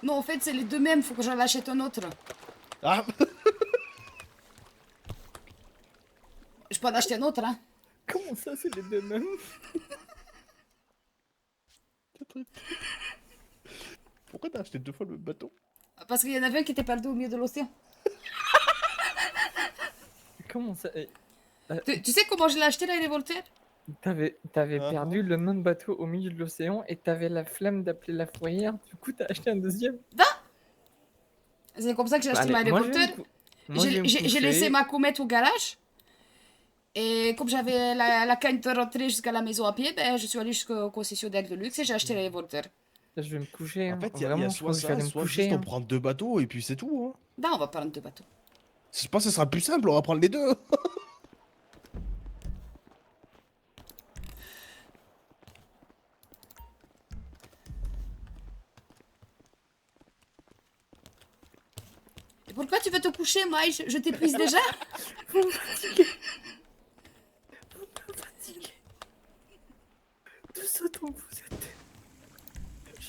Non, en fait, c'est les deux mêmes, faut que j'en achète un autre. Ah. Je peux en acheter un autre, hein. Comment ça, c'est les deux mêmes? Pourquoi t'as acheté 2 fois le même bateau? Parce qu'il y en avait un qui était perdu au milieu de l'océan. Comment ça? Tu sais comment je l'ai acheté, là, les Voltaire? T'avais perdu le même bateau au milieu de l'océan et t'avais la flemme d'appeler la fourrière, du coup t'as acheté un deuxième? C'est comme ça que j'ai acheté Allez, ma moi je vais Voltaire. me J'ai laissé coucher. ma comète au garage. Et comme j'avais la canne de rentrer jusqu'à la maison à pied, ben, je suis allée jusqu'au concessionnaire de luxe et j'ai acheté les Voltaire. Je vais me coucher, En hein. fait, il y a Vraiment, je soit pense que je vais ça, aller me soit coucher, juste on hein. prend 2 bateaux et puis c'est tout. Hein. Ben, on va prendre deux bateaux. Je pense que ce sera plus simple, on va prendre les deux. Et pourquoi tu veux te coucher, Maï? Je t'épuise déjà? Vous me fatiguez. Vous me fatiguez. Tout ce dont vous êtes.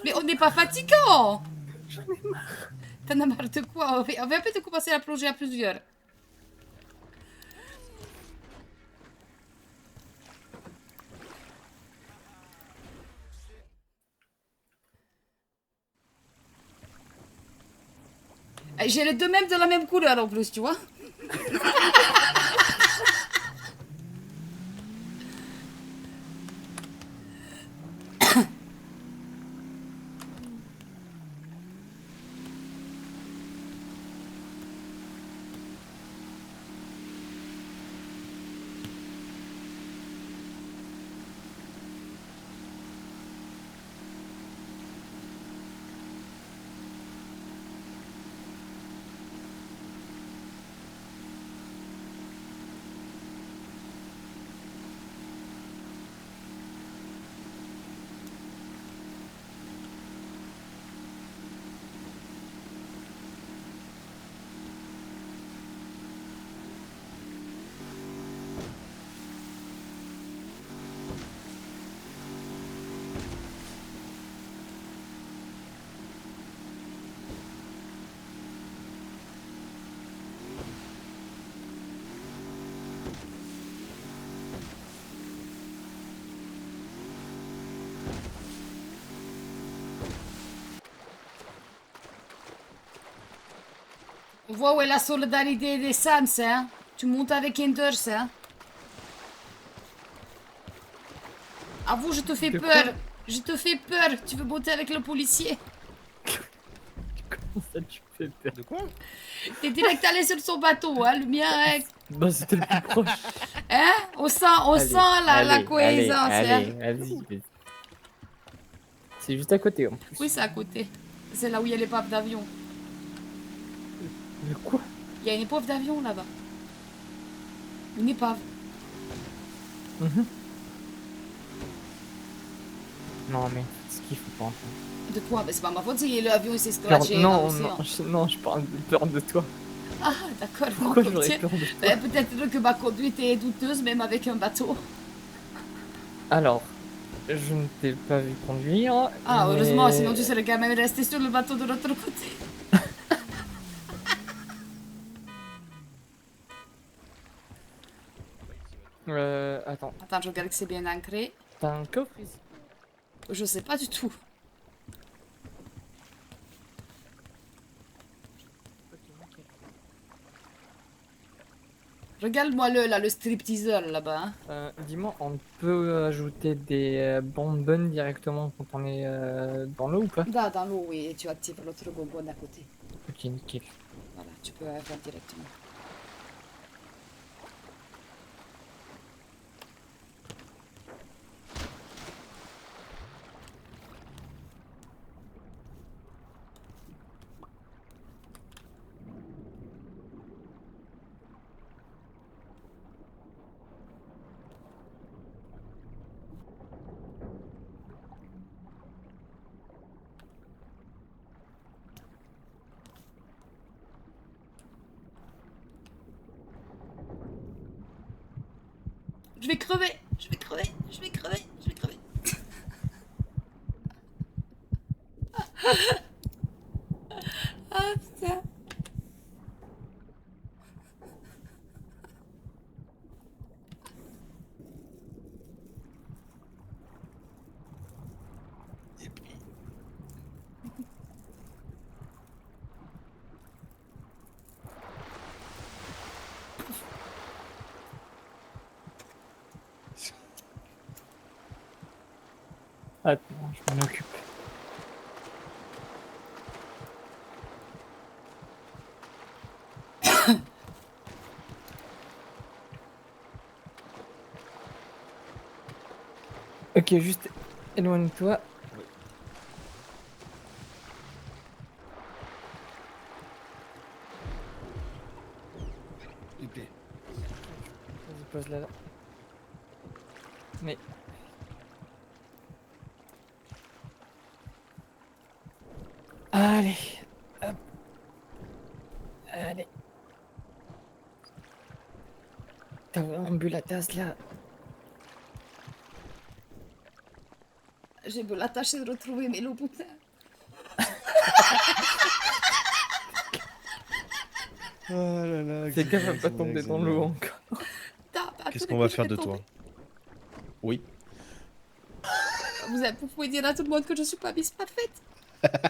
Mais on n'est pas fatigant! J'en ai marre. T'en as marre de quoi? On va peut-être commencer à plonger à plusieurs. J'ai les deux mêmes de la même couleur en plus, tu vois? On voit où est la solidarité des Sans, hein? Tu montes avec Enders, hein? Avoue, je te fais De peur. quoi? Je te fais peur. Tu veux monter avec le policier? Comment ça tu fais peur? De quoi? T'es direct allé sur son bateau, hein? Le mien, hein? Bah c'était le plus proche. Hein? On sent la cohésion, hein? Allez, vas-y. C'est juste à côté en plus. Oui, c'est à côté. C'est là où il y a l'épave d'avion. De quoi? Il y a une épave d'avion là-bas. Une épave. Non mais ce qu'il faut pas. De quoi? Ben, c'est pas ma faute si l'avion s'est scratché dans l'océan. Non, je parle de peur de toi. Ah, d'accord. Pourquoi donc, j'aurais tiens. peur de toi? Ben, peut-être que ma conduite est douteuse, même avec un bateau. Alors, je ne t'ai pas vu conduire. Ah, mais- heureusement, sinon tu serais quand même resté sur le bateau de l'autre côté. Attends, Attends, je regarde que c'est bien ancré. t'as un coffre ici? Je sais pas du tout. Regarde-moi le stripteaseur là-bas. Hein. Dis-moi, on peut ajouter des bonbonnes directement quand on est dans l'eau ou pas? Va dans l'eau, oui, et tu actives l'autre bonbonne à côté. Ok, nickel. Voilà, tu peux faire directement. Je vais crever, je vais crever, je vais crever, je vais crever. Attends, je m'en occupe. Ok, juste éloigne-toi. Il plaît. Vas-y, pose là. Mais. Allez. Hop. Allez. T'as vraiment bu la tasse là. J'ai beau la tâche de retrouver mes Louboutin. Oh là là. Fais gaffe à pas tomber dans l'eau encore. Qu'est-ce qu'on va faire de toi? Oui. Vous pouvez dire à tout le monde que je suis pas Miss Parfaite.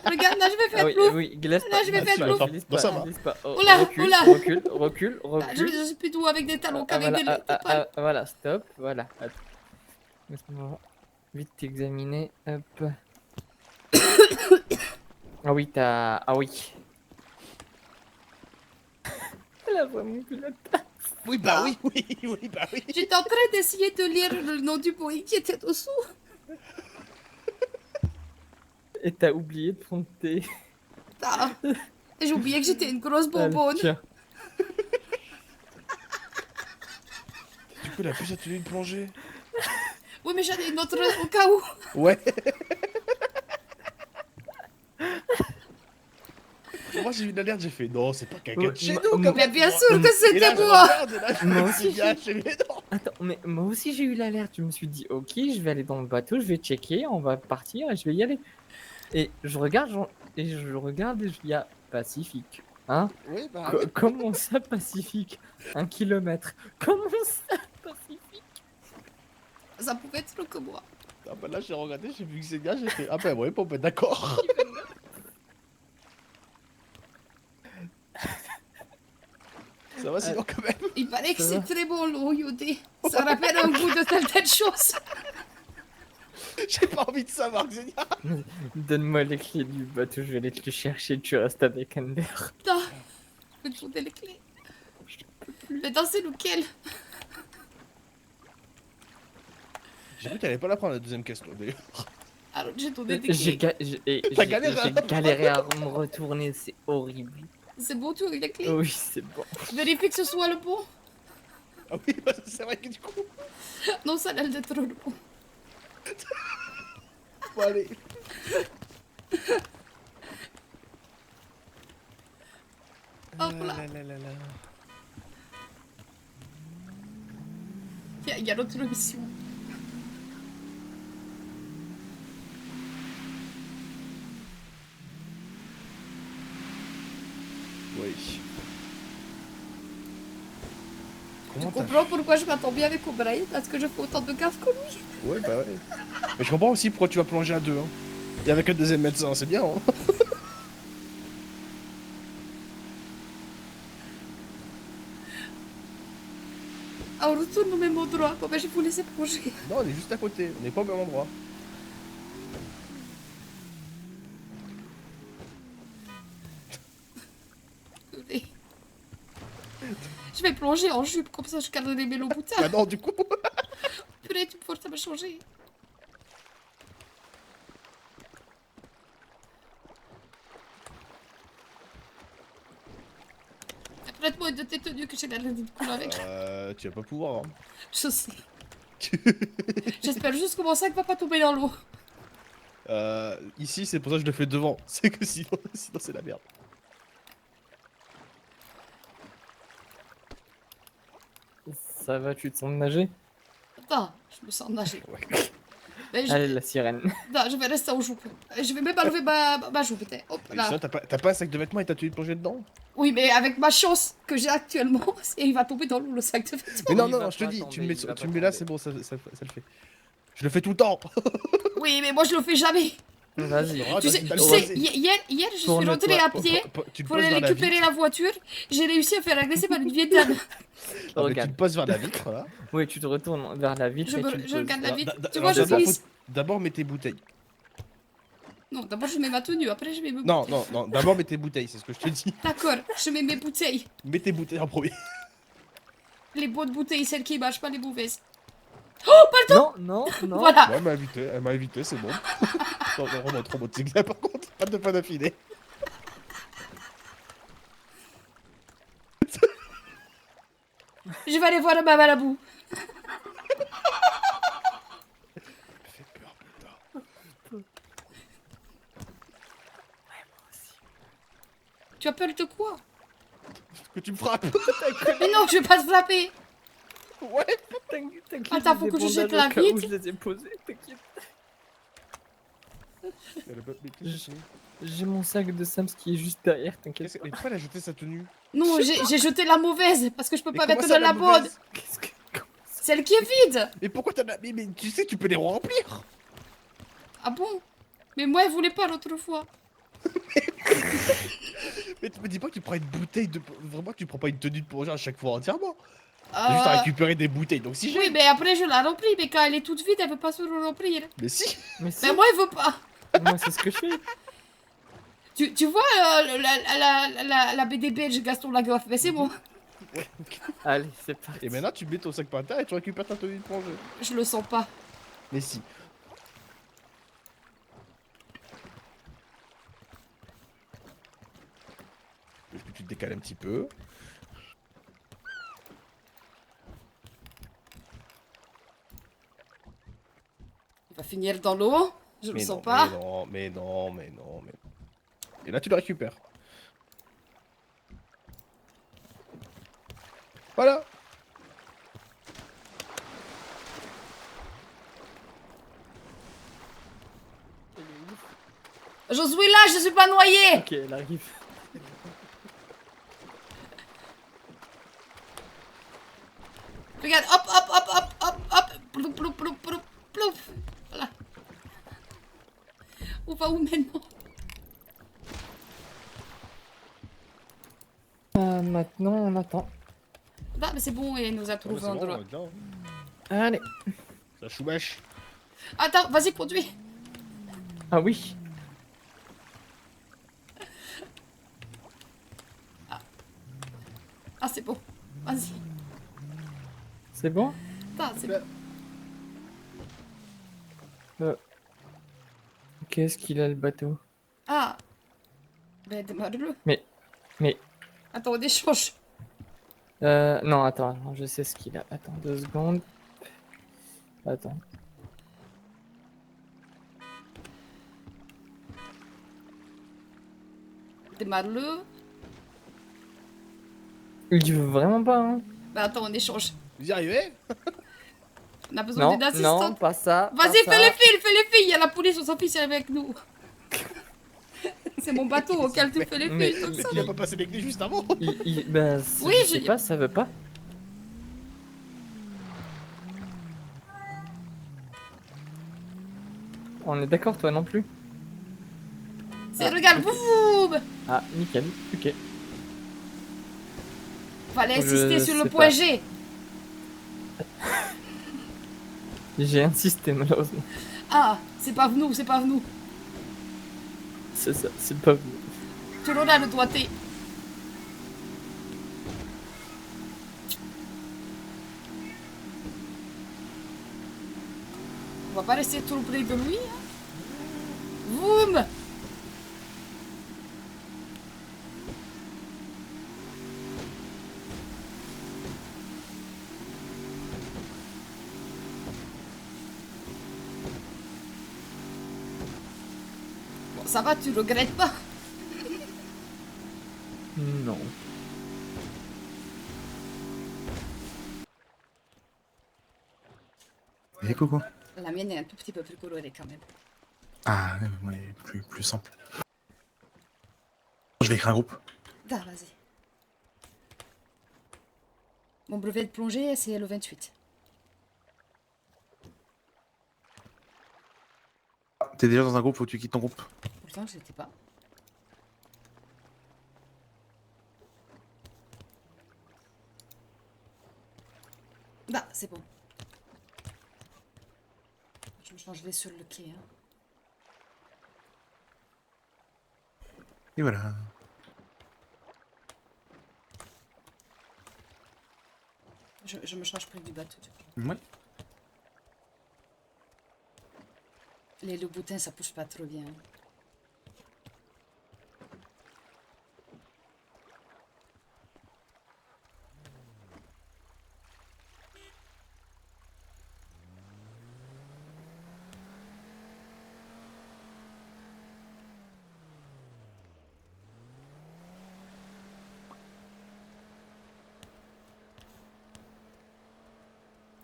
Regarde, là, je vais faire Ah oui, plouf. oui, glisse Là, je vais faire plouf. Bon, ça va. Oula, Recule, oula. recule, recule, Ah, je recule. suis plutôt avec des talons qu'avec voilà, des palmes. voilà, stop, voilà. Attends. Laisse-moi vite t'examiner. Hop. Ah oui, t'as. Ah oui. Elle a vraiment bu la tasse. Oui, bah oui, oui, bah oui. J'étais en train d'essayer de lire le nom du bruit qui était dessous. Et t'as oublié de prendre tes. Ah. J'ai oublié que j'étais une grosse bonbonne. Tiens. Du coup, elle a plus sa tenue de plongée. Oui, mais j'en ai une autre au cas où. Ouais. Moi, j'ai eu une alerte, j'ai fait non, c'est pas quelqu'un de chez nous, quand Mais même. bien sûr que Et là, c'était je moi. regarde, et là, je Moi me aussi, suis dit, ah, je fais, mais non. Attends, mais moi aussi j'ai eu l'alerte. Je me suis dit, ok, je vais aller dans le bateau, je vais checker, on va partir et je vais y aller. Et je regarde, et il y a Pacifique. Hein? Oui, bah Comment ça, Pacifique? 1 kilomètre. Comment ça, Pacifique? Ça pouvait être que moi. Ah bah là, j'ai regardé, j'ai vu que c'est bien, j'ai fait, ah bah ouais, bon, bah d'accord. Ça va sinon, quand même. Il paraît que Ça c'est va. très bon l'eau iodée. Ça rappelle un goût de telle chose. J'ai pas envie de savoir, Xenia. Donne-moi les clés du bateau, je vais aller te le chercher, tu restes avec Ander. Putain, je vais te donner les clés. Mais dans c'est lequel? J'ai cru que t'allais pas la prendre la deuxième caisse, toi, d'ailleurs. Alors j'ai donné des J'ai clés. galéré, hein. galéré à me retourner, c'est horrible. C'est bon, tu as eu les clés? Oui, c'est bon. Vérifie que ce soit le bon. Ah oui, bah c'est vrai que du coup. Non, ça a l'air d'être le bon. Bon, allez. Hop là. Il y a l'autre mission. Oui. Tu Comment t'as comprends pourquoi je m'attends bien avec O'Brien? Parce que je fais autant de gaffe que lui. Ouais, bah ouais. Mais je comprends aussi pourquoi tu vas plonger à deux, hein. Et avec un deuxième médecin, c'est bien, hein. Ah, on retourne au même endroit. Bon, ben, je vais vous laisser plonger. Non, on est juste à côté, on n'est pas au même endroit. Je vais plonger en jupe, comme ça je garderai mes longs boutins. Bah non, du coup. Purée, tu me forces à me changer. Prête-moi une de tes tenues que j'ai l'air de couler avec. Tu vas pas pouvoir, hein. Je sais. J'espère juste que mon sac va pas tomber dans l'eau. Ici, c'est pour ça que je le fais devant. C'est que sinon c'est la merde. Ça va, tu te sens nager? Attends, je me sens nager. Ouais. Mais Allez, la sirène. Non, je vais rester en jupe. Je vais même enlever ma jupe, peut-être. Hop Mais là. sinon, t'as pas un sac de vêtements et t'as tenue de plonger dedans? Oui, mais avec ma chance que j'ai actuellement, il va tomber dans l'eau le sac de vêtements. Mais non, Il non, va non, je te pas dis, tomber, tu me mets, il va tu pas me mets là, tomber. c'est bon, ça le fait. Je le fais tout le temps. Oui, mais moi je le fais jamais. Vas-y. Ah, Tu sais, t'as tu le sais, vas-y. hier je suis Tourne-toi. rentrée à pied Tu te pour poses aller vers la récupérer vitre. la voiture. J'ai réussi à faire agresser par une vieille dame. Ah, mais tu Regarde. te poses vers la vitre, voilà. Oui, tu te retournes vers la vitre et tu te Je poses. regarde la Alors, vitre. da- Tu vois, je d'abord, glisse. D'abord, mets tes bouteilles. Non, d'abord je mets ma tenue, après je mets mes Non, bouteilles. non, non. D'abord, mets tes bouteilles, c'est ce que je te dis. D'accord, je mets mes bouteilles. Mets tes bouteilles en premier. Les bonnes bouteilles, celles qui marchent, pas les mauvaises. Non, non, non. Voilà. Ouais, elle m'a invité, c'est bon. Non, non, vraiment trop beau de là par contre. Pas de fois d'affilée. Je vais aller voir ma Malabou. Fais peur, putain. Tu as peur de quoi? Que tu me frappes. Mais non, je vais pas te frapper. Ouais. T'inquiète, Attends, j'ai faut des que je jette bandages la au cas où vitre. je les ai posés, t'inquiète. J'ai mon sac de Sams qui est juste derrière, t'inquiète pas. Mais pourquoi elle a jeté sa tenue? Non, j'ai jeté la mauvaise parce que je peux Mais pas comment mettre ça, de la bonne. mauvaise? Qu'est-ce que... comment ça Celle qui est vide. Mais pourquoi t'en as... Mais tu sais, tu peux les remplir. Ah bon? Mais moi, elle voulait pas l'autre fois. Mais tu me dis pas que tu prends une bouteille de... Vraiment, tu prends pas une tenue de plongée à chaque fois entièrement. T'as juste à récupérer des bouteilles, donc si j'ai... Oui, mais après je la remplis, mais quand elle est toute vide, elle veut pas se remplir. Mais si. Mais si, Mais moi, elle veut pas. moi c'est ce que je fais. Tu vois la BD belge Gaston Lagaffe, mais c'est bon. Allez, c'est parti. Et maintenant, tu mets ton sac par terre et tu récupères ta tenue de plongée. Je le sens pas. Mais si. Est-ce que tu te décales un petit peu? Il va finir dans l'eau. Je le Mais sens non, pas. mais non, mais non, mais non, mais non. Et là, tu le récupères. Voilà. Je suis là, je suis pas noyée. Ok, elle arrive. Regarde, hop, hop, hop, hop, hop, hop. Ploup, ploup, ploup, ploup, ploup. Voilà. On va où maintenant? Maintenant, on attend. Ah, mais c'est bon, il nous a Ah, trouvé c'est un bon, endroit. maintenant. Allez. Ça choumèche. Attends, vas-y, conduis. Ah oui. Ah, c'est bon. Vas-y. C'est bon? Attends, c'est bon. Qu'est-ce qu'il a le bateau? Ah. Ben, démarre-le. Mais... Attends, on échange. Non, attends, je sais ce qu'il a. Attends 2 secondes. Attends. Démarre-le. Il veut vraiment pas, hein? Ben, attends, on échange. Vous y arrivez? On a besoin Non, d'une non, assistante. pas ça. Vas-y, pas fais ça. les fils, fais les filles. Il y a la police, on s'en fiche, elle est avec nous. C'est mon bateau auquel tu fais les mais- fils. Mais tu n'as pas passé les clés juste avant? Ben, Oui, je sais pas, ça veut pas. On est d'accord, toi non plus? C'est, regarde, boum. Ah, nickel, ok. Fallait Je insister sur le sais point pas. G. J'ai insisté malheureusement. Ah, c'est pas nous, c'est pas nous. C'est ça, c'est pas vous. Tu l'auras le doigté. On va pas rester trop près de lui. Hein. Boum. Bon, ça va, tu regrettes pas. Non. Et coucou. La mienne est un tout petit peu plus colorée quand même. Ah, ouais, plus simple. Je vais écrire un groupe. Ah, vas-y. Mon brevet de plongée, c'est le 28. T'es déjà dans un groupe, faut que tu quittes ton groupe. Pourtant, je l'étais pas. Ah, c'est bon. Je franchement, je vais sur le quai. Hein. Et voilà. Je me change près du bateau. Ouais. Les loups-boutins, ça pousse pas trop bien.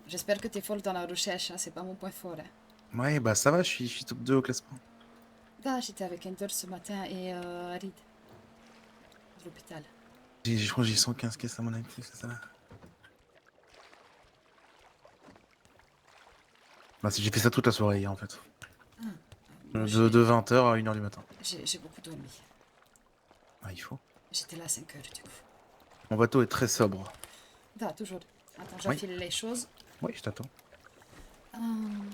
J'espère que t'es folle dans la recherche, hein, c'est pas mon point fort. Hein. Ouais, bah ça va, je suis top 2 au classement. Ah, j'étais avec Ender ce matin et Reed. De l'hôpital. Je crois que j'ai 115 caisses à mon actif, c'est ça là. Bah j'ai fait ça toute la soirée hier en fait. Moi, De 20h à 1h du matin. j'ai beaucoup dormi. Ah, il faut. J'étais là à 5 heures du coup. Mon bateau est très sobre. Ah, toujours. Attends, j'enfile les choses. Oui, je t'attends. Hum.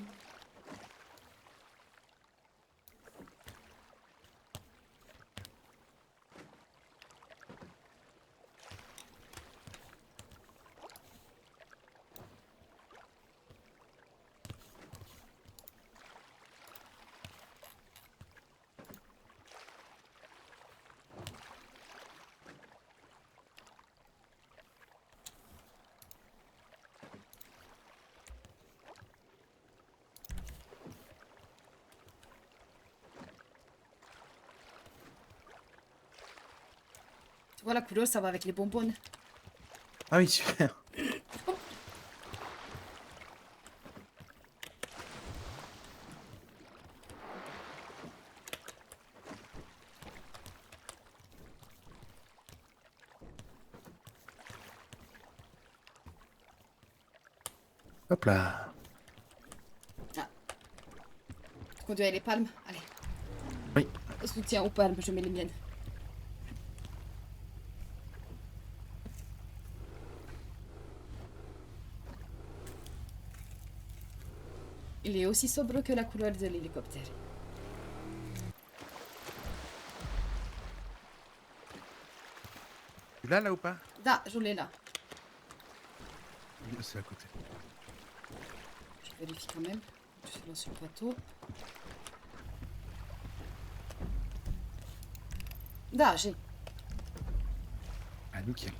Tu vois la couleur, ça va avec les bonbonnes. Ah oui, super. Hop là. Conduire les palmes. Allez. Oui. Soutien aux palmes, je mets les miennes. Il est aussi sobre que la couleur de l'hélicoptère. Tu l'as là ou pas? Da, je l'ai là. C'est à côté. Je vérifie quand même. Je suis dans ce bateau. Da, j'ai. Ah nickel.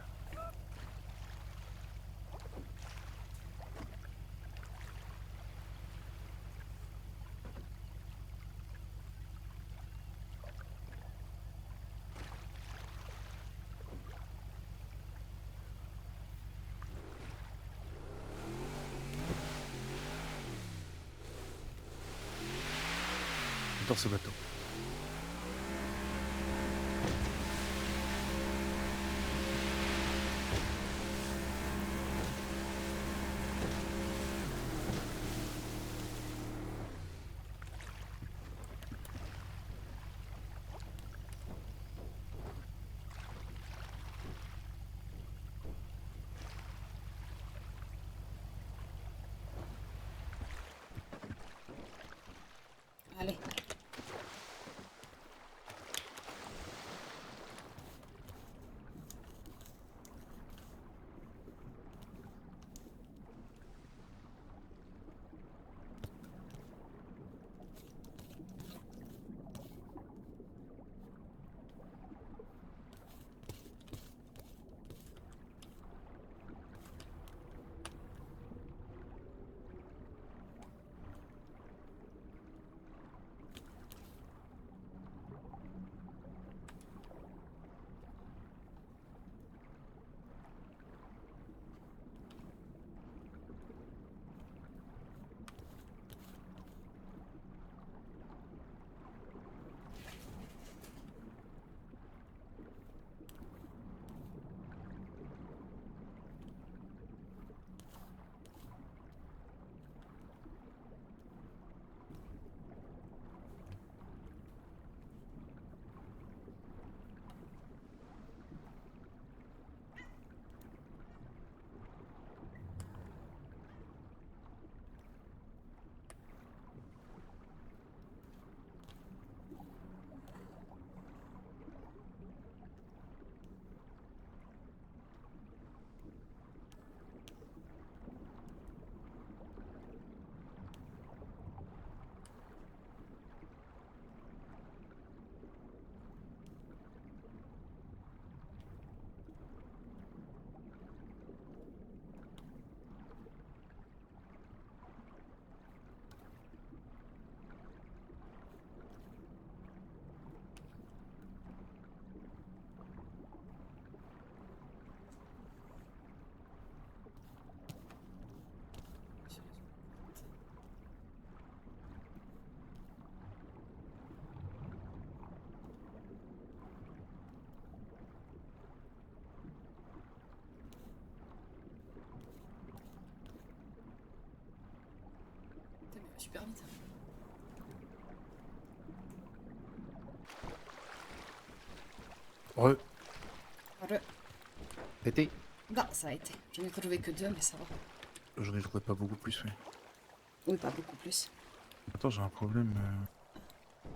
J'adore ce bateau. Allez. Super vite. Re. Re. Pété. Non, ça a été. J'en ai trouvé que 2, mais ça va. J'en ai trouvé pas beaucoup plus, oui. Oui, pas beaucoup plus. Attends, j'ai un problème.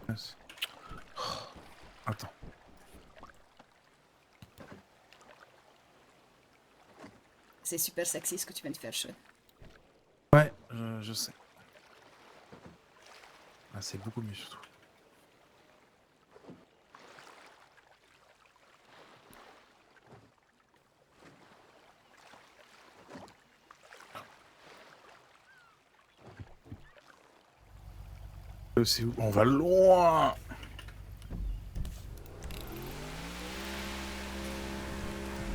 Mince. Oh, attends. C'est super sexy ce que tu viens de faire, Sean. Ouais, je sais. Ah, c'est beaucoup mieux surtout. C'est où? On va loin.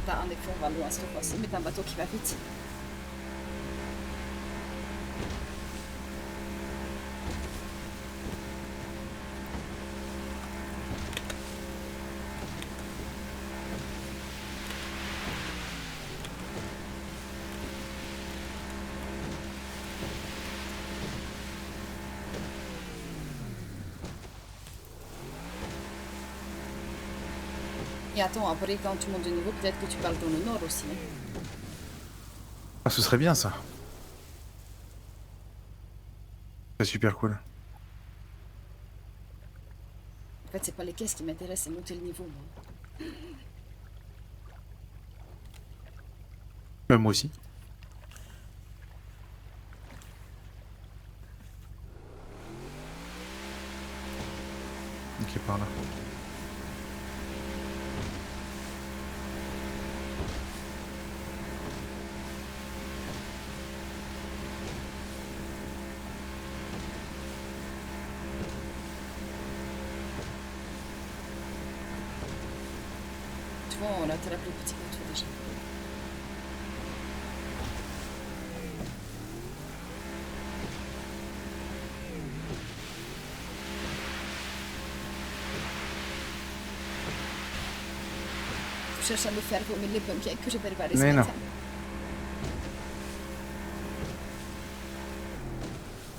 Bah, en effet, on va loin cette fois-ci, mais t'as un bateau qui va vite. Et attends, après, quand tu montes de niveau, peut-être que tu parles dans le nord aussi. Hein. Ah, ce serait bien ça. C'est super cool. En fait, c'est pas les caisses qui m'intéressent, c'est monter le niveau. Moi. Moi aussi. Ok, par là. Tu vois, on attrape les petits bateaux déjà. Je cherche à me faire vomir les pancakes que j'ai préparés ce Mais non. matin.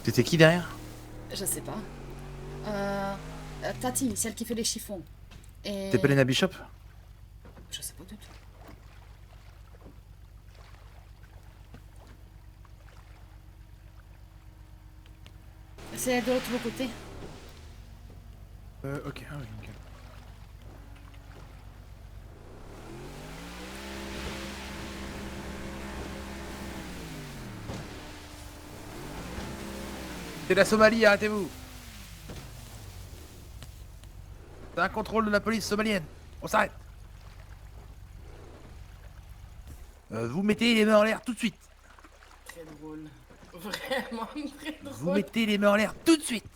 C'était qui derrière? Je sais pas. Tati, celle qui fait les chiffons. Et... T'es pas Lena Bishop? Je sais pas du tout. C'est de l'autre côté. Ok, ah oui, ok. C'est la Somalie, arrêtez-vous. C'est un contrôle de la police somalienne. On s'arrête. Vous mettez les mains en l'air tout de suite. Très drôle. Vraiment très drôle. Vous mettez les mains en l'air tout de suite.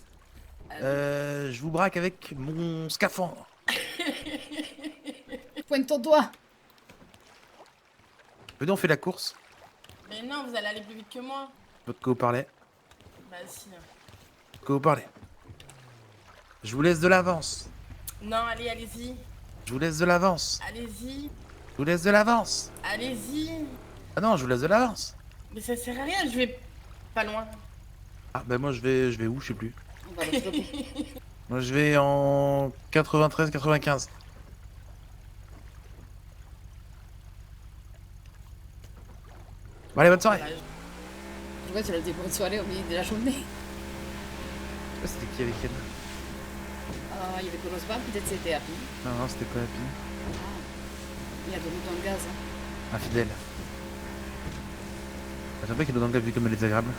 Je vous braque avec mon scaphandre. Pointe ton doigt. Venez, on fait la course. Mais non, vous allez aller plus vite que moi. Votre que vous parlez. Bah si. Que vous parlez. Je vous laisse de l'avance. Non, allez, allez-y. Je vous laisse de l'avance. Allez-y. Je vous laisse de l'avance. Allez-y. Ah non, je vous laisse de l'avance. Mais ça sert à rien, je vais pas loin. Ah ben moi je vais où, je sais plus. On va l'autre bout. Moi je vais en 93-95. Bon, allez, bonne soirée. Voilà, Je vois, tu as des bonnes soirées au milieu de la journée. C'était qui avec elle? Il y avait Colosba, peut-être c'était Happy. Non, c'était pas Happy. Il y a de l'eau dans le gaz. Hein. Infidèle. J'aime pas qu'il est dans le gars vu comme elle est désagréable.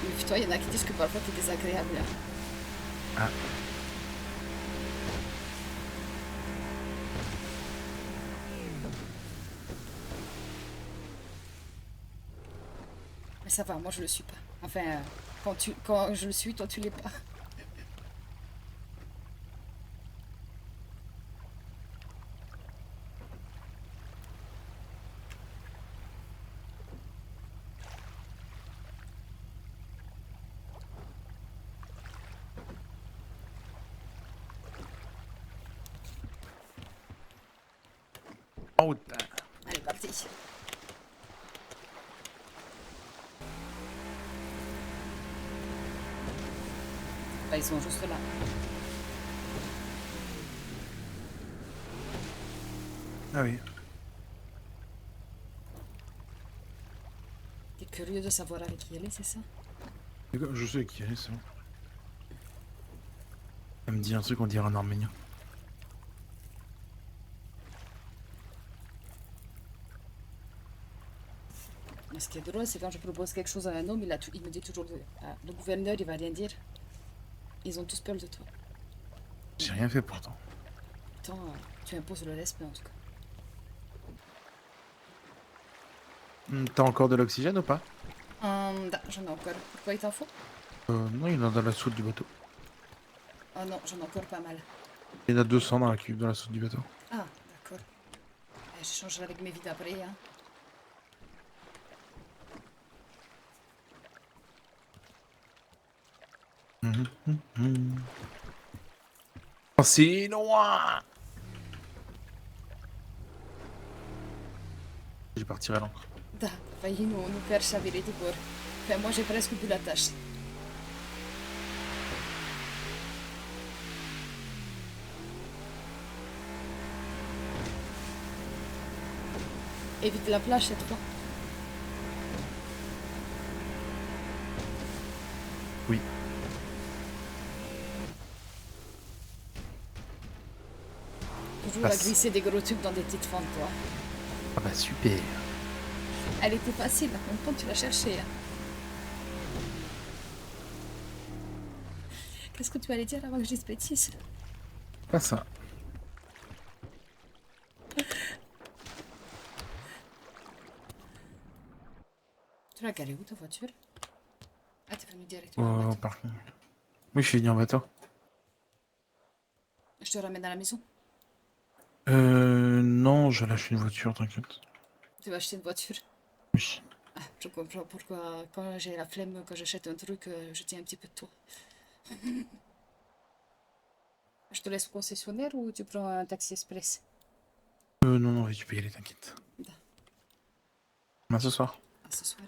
Mais toi, il y en a qui disent que parfois t'es désagréable. Hein. Ah. Mais ça va, moi je le suis pas. Enfin, quand je le suis, toi tu l'es pas. En route. Allez, parti. Bah, ils sont juste là. Ah oui. T'es curieux de savoir avec qui elle est, c'est ça? D'accord, je sais qui elle est, c'est bon. Elle me dit un truc, on dirait un arménien. Mais ce qui est drôle, c'est quand je propose quelque chose à un homme, il me dit toujours le gouverneur, il va rien dire. Ils ont tous peur de toi. J'ai rien fait pourtant. Pourtant, tu imposes le respect en tout cas. T'as encore de l'oxygène ou pas? J'en ai encore. Pourquoi il t'en faut? Non, il y en a dans la soute du bateau. Oh non, j'en ai encore pas mal. Il y en a 200 dans la cuve, dans la soute du bateau. Ah, d'accord. Je changerai avec mes vides après, hein. Oh, c'est loin! Je partirai l'encre. Da, failli nous faire chavirer tout court. Enfin, moi j'ai presque bu la tâche. Évite la plage cette fois. Oui. Toujours à Passe. glisser des gros tubes dans des petites fentes, toi. Ah bah super. Elle était facile, en même temps tu l'as cherchée. Hein. Qu'est-ce que tu allais dire avant que je dise bêtise? Pas ça. Tu l'as garée où ta voiture? Ah, t'es venu directement en Oh, bateau. par contre. Oui, je suis venu en bateau. Je te ramène à la maison. Non, je lâche une voiture, t'inquiète. Tu vas acheter une voiture. Oui. Ah, je comprends pourquoi quand j'ai la flemme, quand j'achète un truc, je tiens un petit peu de toi. Je te laisse au concessionnaire ou tu prends un taxi express? Non, non, oui, tu peux y aller, t'inquiète. Da. À ce soir. À ce soir.